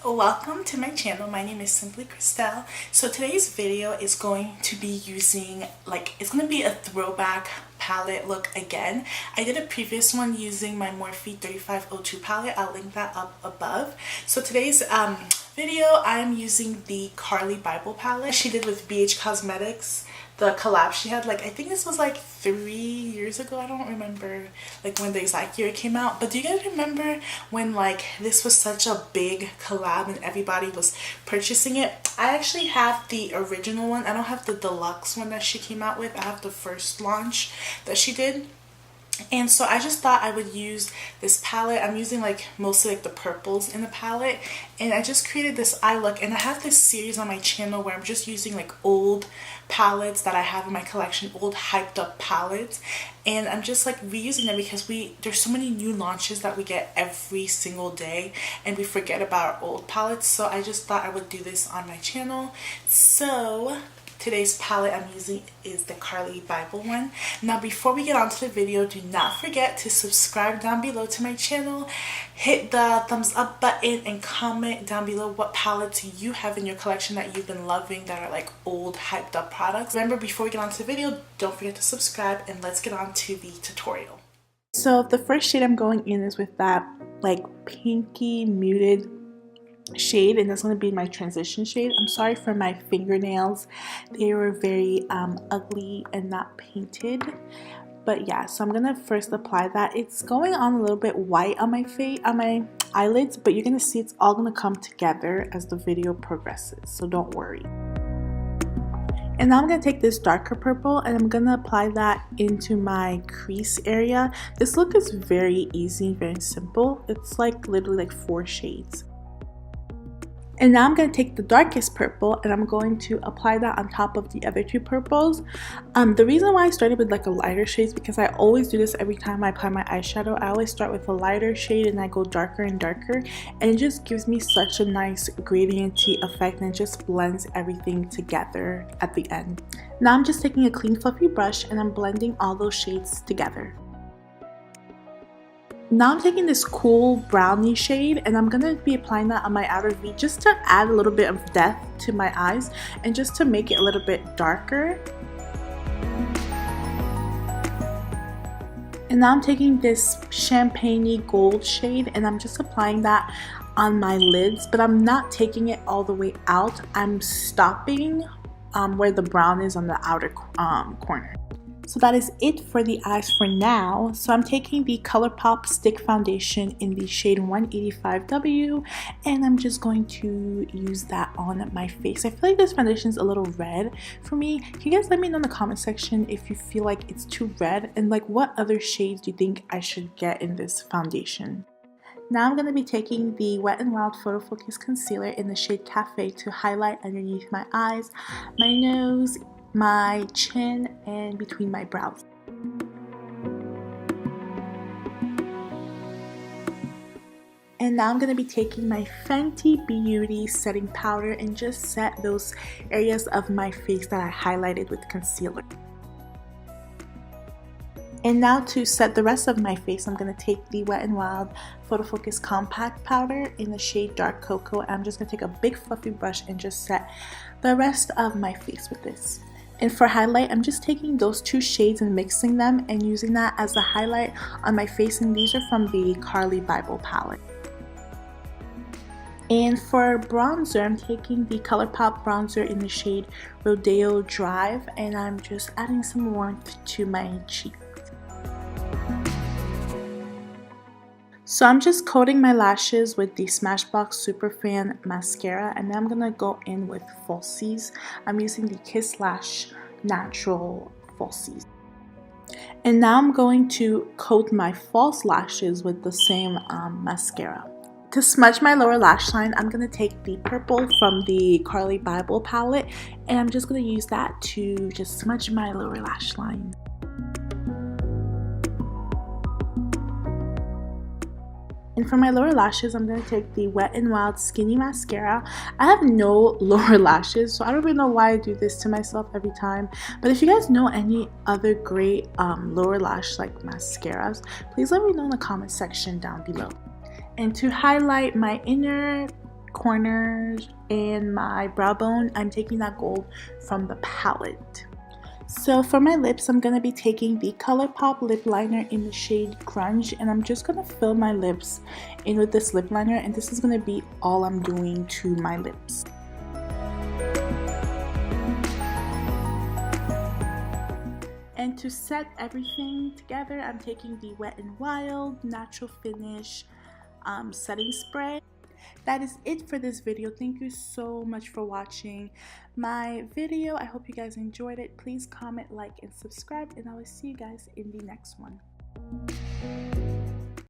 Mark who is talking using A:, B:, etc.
A: Welcome to my channel. My name is SimplyKrystelle. So today's video is going to be using it's going to be a throwback palette look again. I did a previous one using my Morphe 3502 palette. I'll link that up above. So today's video I'm using the CarliBybel palette she did with BH Cosmetics. The collab she had, I think this was 3 years ago. I don't remember when the exact year it came out, but do you guys remember when this was such a big collab and everybody was purchasing it? I actually have the original one. I don't have the deluxe one that she came out with. I have the first launch that she did. And so I just thought I would use this palette. I'm using mostly the purples in the palette, and I just created this eye look. And I have this series on my channel where I'm just using old palettes that I have in my collection, old hyped up palettes, and I'm just reusing them because there's so many new launches that we get every single day and we forget about our old palettes. So I just thought I would do this on my channel. So today's palette I'm using is the CarliBybel one. Now before we get on to the video, do not forget to subscribe down below to my channel, hit the thumbs up button, and comment down below what palettes you have in your collection that you've been loving that are old hyped up products. Remember, before we get on to the video, don't forget to subscribe, and let's get on to the tutorial. So the first shade I'm going in is with that pinky muted shade, and that's going to be my transition shade. I'm sorry for my fingernails, they were very ugly and not painted, but yeah. So I'm gonna first apply that. It's going on a little bit white on my face, on my eyelids, but you're gonna see it's all gonna come together as the video progresses, so don't worry. And now I'm going to take this darker purple and I'm going to apply that into my crease area. This look is very easy, very simple. It's literally 4 shades. And now I'm going to take the darkest purple and I'm going to apply that on top of the other 2 purples. The reason why I started with a lighter shade is because I always do this every time I apply my eyeshadow. I always start with a lighter shade and I go darker and darker, and it just gives me such a nice gradienty effect and it just blends everything together at the end. Now I'm just taking a clean fluffy brush and I'm blending all those shades together. Now I'm taking this cool brownie shade and I'm going to be applying that on my outer V just to add a little bit of depth to my eyes and just to make it a little bit darker. And now I'm taking this champagne-y gold shade and I'm just applying that on my lids, but I'm not taking it all the way out. I'm stopping where the brown is on the outer corner. So that is it for the eyes for now. So I'm taking the Colourpop stick foundation in the shade 185W and I'm just going to use that on my face. I feel like this foundation is a little red for me. Can you guys let me know in the comment section if you feel like it's too red, and what other shades do you think I should get in this foundation? Now I'm going to be taking the Wet n Wild Photo Focus Concealer in the shade Cafe to highlight underneath my eyes, my nose, my chin, and between my brows. And now I'm going to be taking my Fenty Beauty setting powder and just set those areas of my face that I highlighted with concealer. And now to set the rest of my face, I'm going to take the Wet n Wild Photo Focus Compact Powder in the shade Dark Cocoa. I'm just going to take a big fluffy brush and just set the rest of my face with this. And for highlight, I'm just taking those 2 shades and mixing them and using that as a highlight on my face, and these are from the CarliBybel palette. And for bronzer, I'm taking the Colourpop bronzer in the shade Rodeo Drive, and I'm just adding some warmth to my cheeks. So I'm just coating my lashes with the Smashbox Superfan mascara, and then I'm going to go in with falsies. I'm using the Kiss Lash Natural falsies. And now I'm going to coat my false lashes with the same mascara. To smudge my lower lash line, I'm going to take the purple from the CarliBybel palette, and I'm just going to use that to just smudge my lower lash line. And for my lower lashes, I'm going to take the Wet n Wild Skinny Mascara. I have no lower lashes, so I don't really know why I do this to myself every time. But if you guys know any other great lower lash mascaras, please let me know in the comment section down below. And to highlight my inner corners and my brow bone, I'm taking that gold from the palette. So for my lips, I'm going to be taking the Colourpop lip liner in the shade Grunge, and I'm just going to fill my lips in with this lip liner, and this is going to be all I'm doing to my lips. And to set everything together, I'm taking the Wet n Wild Natural Finish setting spray. That is it for this video. Thank you so much for watching my video. I hope you guys enjoyed it. Please comment, like, and subscribe, and I will see you guys in the next one.